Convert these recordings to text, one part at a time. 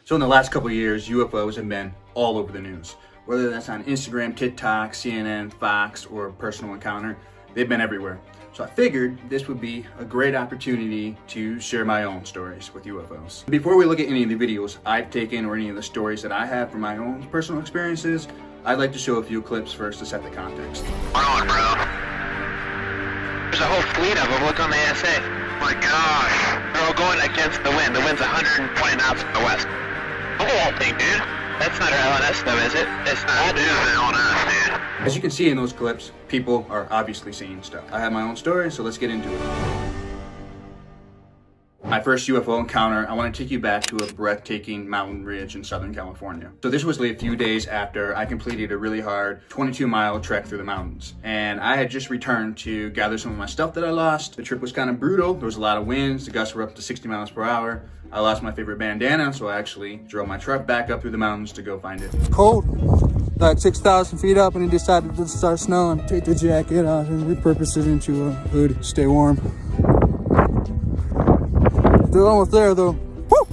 So in the last couple of years, UFOs have been all over the news. Whether that's on Instagram, TikTok, CNN, Fox, or Personal Encounter, they've been everywhere. So I figured this would be a great opportunity to share my own stories with UFOs. Before we look at any of the videos I've taken or any of the stories that I have from my own personal experiences, I'd like to show a few clips first to set the context. On, bro. There's a whole fleet of them. Look on the ASA. My gosh. They're all going against the wind. The wind's 120 knots from the west. Look at that thing, dude. That's not our LNS though, is it? It's not. It is an LNS, dude. As you can see in those clips, people are obviously seeing stuff. I have my own story, so let's get into it. My first UFO encounter, I want to take you back to a breathtaking mountain ridge in Southern California. So this was a few days after I completed a really hard 22-mile trek through the mountains. And I had just returned to gather some of my stuff that I lost. The trip was kind of brutal. There was a lot of winds. The gusts were up to 60 miles per hour. I lost my favorite bandana, so I actually drove my truck back up through the mountains to go find it. Cold, like 6,000 feet up, and it decided to start snowing. Take the jacket off and repurpose it into a hood. Stay warm. They're almost there though. Woo!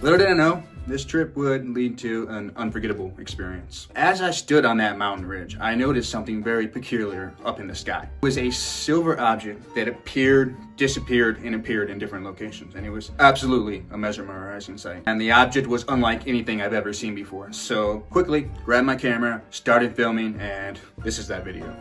Little did I know, this trip would lead to an unforgettable experience. As I stood on that mountain ridge, I noticed something very peculiar up in the sky. It was a silver object that appeared, disappeared, and appeared in different locations. And it was absolutely a mesmerizing sight. And the object was unlike anything I've ever seen before. So quickly grabbed my camera, started filming, and this is that video.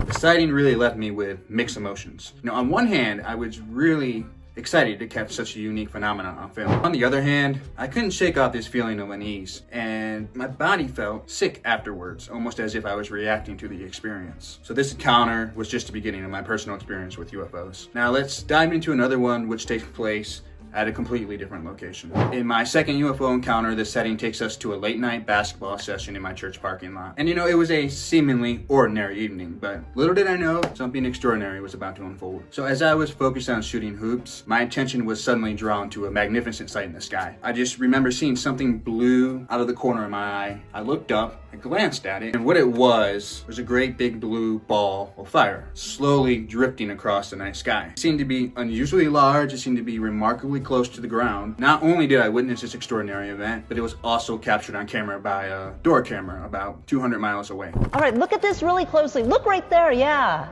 The sighting really left me with mixed emotions. You know, on one hand, I was really excited to catch such a unique phenomenon on film. On the other hand, I couldn't shake off this feeling of unease, and my body felt sick afterwards, almost as if I was reacting to the experience. So this encounter was just the beginning of my personal experience with UFOs. Now let's dive into another one which takes place at a completely different location. In my second UFO encounter, the setting takes us to a late night basketball session in my church parking lot. And you know, it was a seemingly ordinary evening, but little did I know something extraordinary was about to unfold. So as I was focused on shooting hoops, my attention was suddenly drawn to a magnificent sight in the sky. I just remember seeing something blue out of the corner of my eye. I looked up, I glanced at it, and what it was a great big blue ball of fire, slowly drifting across the night sky. It seemed to be unusually large, it seemed to be remarkably close to the ground. Not only did I witness this extraordinary event, but it was also captured on camera by a door camera about 200 miles away. All right, look at this really closely. Look right there, yeah.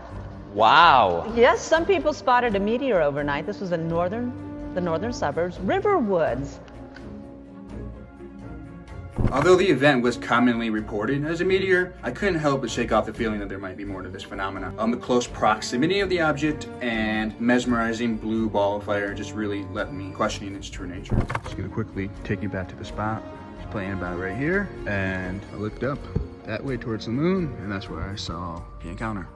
Wow. Yes, some people spotted a meteor overnight. This was in the northern suburbs, Riverwoods. Although the event was commonly reported as a meteor, I couldn't help but shake off the feeling that there might be more to this phenomenon. The close proximity of the object and mesmerizing blue ball of fire just really left me questioning its true nature. Just gonna quickly take you back to the spot. It's playing about right here, and I looked up that way towards the moon, and that's where I saw the encounter.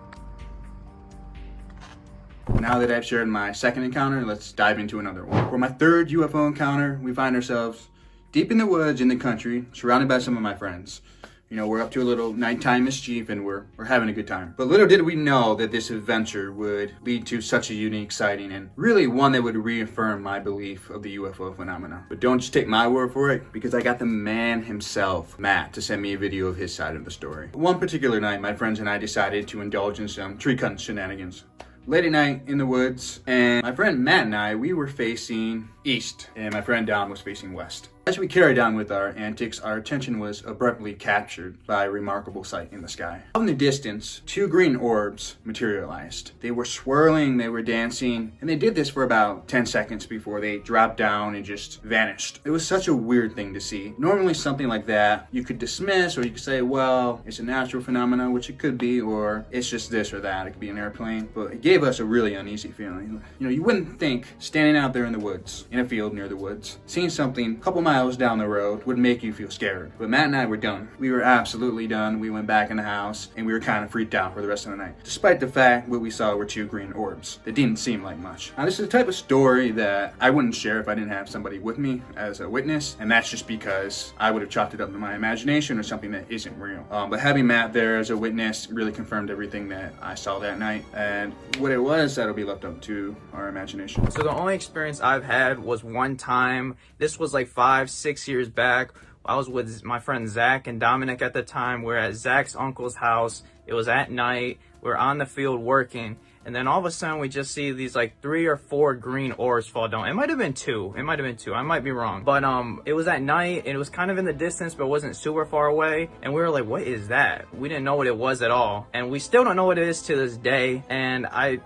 Now that I've shared my second encounter, let's dive into another one. For my third UFO encounter, we find ourselves deep in the woods in the country, surrounded by some of my friends. You know, we're up to a little nighttime mischief and we're having a good time. But little did we know that this adventure would lead to such a unique sighting, and really one that would reaffirm my belief of the UFO phenomena. But don't just take my word for it, because I got the man himself, Matt, to send me a video of his side of the story. One particular night, my friends and I decided to indulge in some tree cutting shenanigans. Late at night in the woods, and my friend Matt and I, we were facing east, and my friend Dom was facing west. As we carried on with our antics, our attention was abruptly captured by a remarkable sight in the sky. Out in the distance, two green orbs materialized. They were swirling, they were dancing, and they did this for about 10 seconds before they dropped down and just vanished. It was such a weird thing to see. Normally something like that you could dismiss, or you could say, well, it's a natural phenomenon, which it could be, or it's just this or that. It could be an airplane, but it gave us a really uneasy feeling. You know, you wouldn't think standing out there in the woods, in a field near the woods, seeing something a couple miles miles down the road would make you feel scared. But Matt and I were done. We were absolutely done. We went back in the house and we were kind of freaked out for the rest of the night, despite the fact what we saw were 2 green orbs. It didn't seem like much. Now, this is the type of story that I wouldn't share if I didn't have somebody with me as a witness, and that's just because I would have chalked it up to my imagination or something that isn't real. But having Matt there as a witness really confirmed everything that I saw that night, and what it was, that'll be left up to our imagination. So the only experience I've had was one time. This was like 5-6 years back. I was with my friend Zach and Dominic at the time. We're at Zach's uncle's house. It was at night. We're on the field working. And then all of a sudden we just see these like 3 or 4 green orbs fall down. It might have been 2. I might be wrong. But it was at night and it was kind of in the distance, but wasn't super far away. And we were like, what is that? We didn't know what it was at all. And we still don't know what it is to this day. And I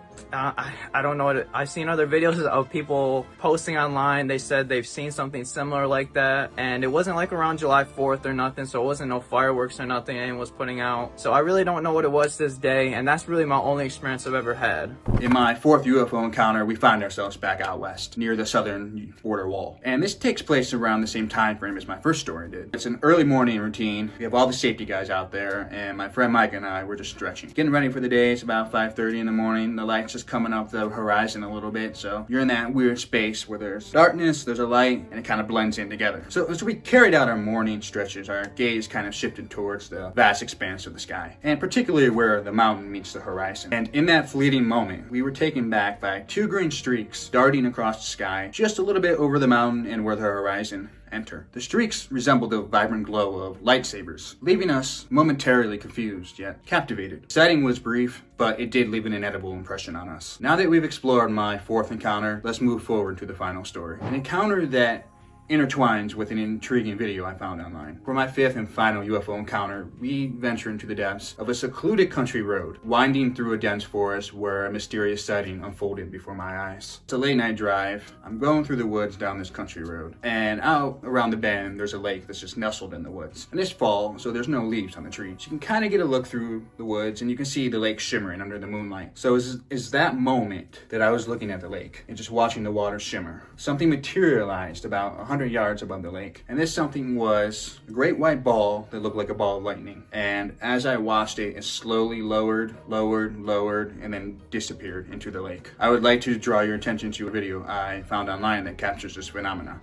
don't know what I've seen other videos of people posting online. They said they've seen something similar like that, and it wasn't like around July 4th or nothing, so it wasn't no fireworks or nothing anyone was putting out. So I really don't know what it was this day, and that's really my only experience I've ever had. In my 4th UFO encounter, we find ourselves back out west near the southern border wall, and this takes place around the same time frame as my first story did. It's an early morning routine. We have all the safety guys out there, and my friend Mike and I were just stretching, getting ready for the day. It's about 5:30 in the morning. The lights just coming up the horizon a little bit, so you're in that weird space where there's darkness, there's a light, and it kind of blends in together. So as we carried out our morning stretches, our gaze kind of shifted towards the vast expanse of the sky, and particularly where the mountain meets the horizon. And in that fleeting moment, we were taken back by 2 green streaks darting across the sky just a little bit over the mountain and where the horizon enter. The streaks resembled the vibrant glow of lightsabers, leaving us momentarily confused yet captivated. The sighting was brief, but it did leave an inedible impression on us. Now that we've explored my 4th encounter, let's move forward to the final story. An encounter that intertwines with an intriguing video I found online. For my 5th and final UFO encounter, we venture into the depths of a secluded country road, winding through a dense forest where a mysterious sighting unfolded before my eyes. It's a late night drive. I'm going through the woods down this country road, and out around the bend, there's a lake that's just nestled in the woods. And it's fall, so there's no leaves on the trees. You can kind of get a look through the woods, and you can see the lake shimmering under the moonlight. So is that moment that I was looking at the lake and just watching the water shimmer. Something materialized about 100 yards above the lake, and this something was a great white ball that looked like a ball of lightning. And as I watched it, it slowly lowered, and then disappeared into the lake. I would like to draw your attention to a video I found online that captures this phenomenon.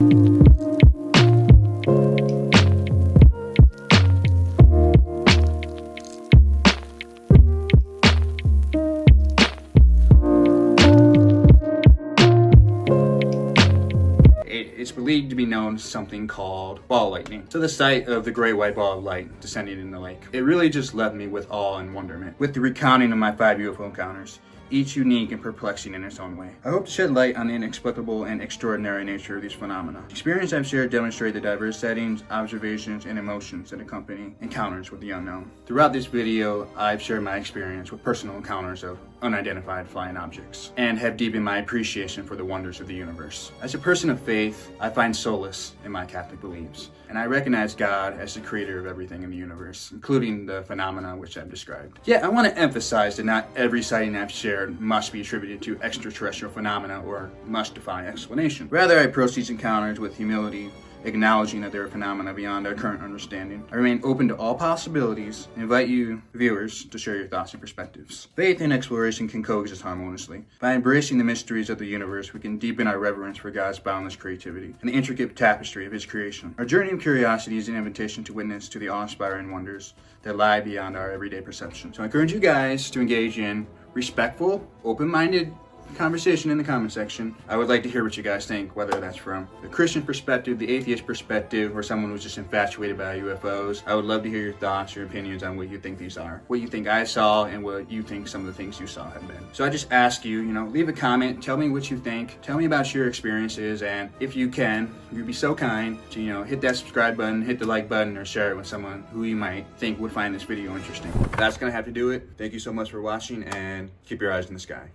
It's believed to be known as something called ball lightning. So the sight of the great white ball of light descending in the lake, it really just left me with awe and wonderment. With the recounting of my 5 UFO encounters, each unique and perplexing in its own way, I hope to shed light on the inexplicable and extraordinary nature of these phenomena. The experience I've shared demonstrate the diverse settings, observations, and emotions that accompany encounters with the unknown. Throughout this video, I've shared my experience with personal encounters of unidentified flying objects, and have deepened my appreciation for the wonders of the universe. As a person of faith, I find solace in my Catholic beliefs, and I recognize God as the creator of everything in the universe, including the phenomena which I've described. Yet, I want to emphasize that not every sighting I've shared must be attributed to extraterrestrial phenomena or must defy explanation. Rather, I approach these encounters with humility, acknowledging that there are phenomena beyond our current understanding. I remain open to all possibilities and invite you, viewers, to share your thoughts and perspectives. Faith and exploration can coexist harmoniously. By embracing the mysteries of the universe, we can deepen our reverence for God's boundless creativity and the intricate tapestry of His creation. Our journey of curiosity is an invitation to witness to the awe-inspiring wonders that lie beyond our everyday perception. So I encourage you guys to engage in respectful, open-minded conversation in the comment section. I would like to hear what you guys think, whether that's from the Christian perspective, the atheist perspective, or someone who's just infatuated by UFOs. I would love to hear your thoughts, your opinions on what you think these are, what you think I saw, and what you think some of the things you saw have been. So I just ask you, leave a comment, tell me what you think, tell me about your experiences, and if you can, you'd be so kind to, hit that subscribe button, hit the like button, or share it with someone who you might think would find this video interesting. That's gonna have to do it. Thank you so much for watching, and keep your eyes in the sky.